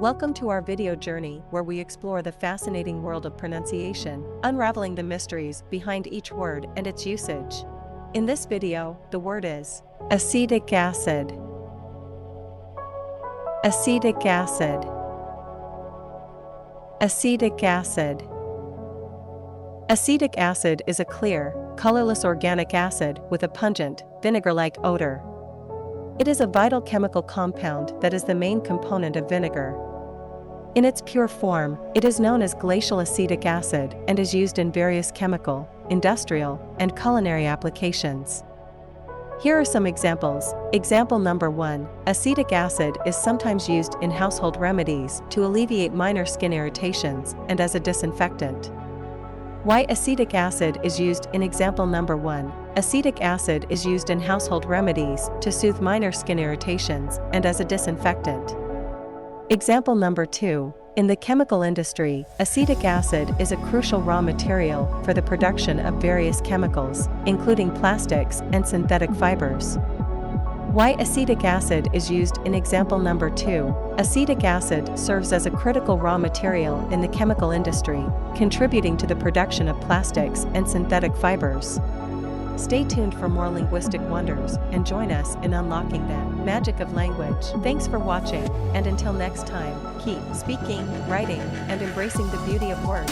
Welcome to our video journey where we explore the fascinating world of pronunciation, unraveling the mysteries behind each word and its usage. In this video, the word is acetic acid. Acetic acid. Acetic acid. Acetic acid is a clear, colorless organic acid with a pungent, vinegar-like odor. It is a vital chemical compound that is the main component of vinegar. In its pure form, it is known as glacial acetic acid and is used in various chemical, industrial, and culinary applications. Here are some examples. Example number 1. Acetic acid is sometimes used in household remedies to alleviate minor skin irritations and as a disinfectant. Why acetic acid is used in example number 1. Acetic acid is used in household remedies to soothe minor skin irritations and as a disinfectant. Example number 2. In the chemical industry, acetic acid is a crucial raw material for the production of various chemicals, including plastics and synthetic fibers. Why acetic acid is used in example number 2. Acetic acid serves as a critical raw material in the chemical industry, contributing to the production of plastics and synthetic fibers. Stay tuned for more linguistic wonders and join us in unlocking the magic of language. Thanks for watching, and until next time, keep speaking, writing, and embracing the beauty of words.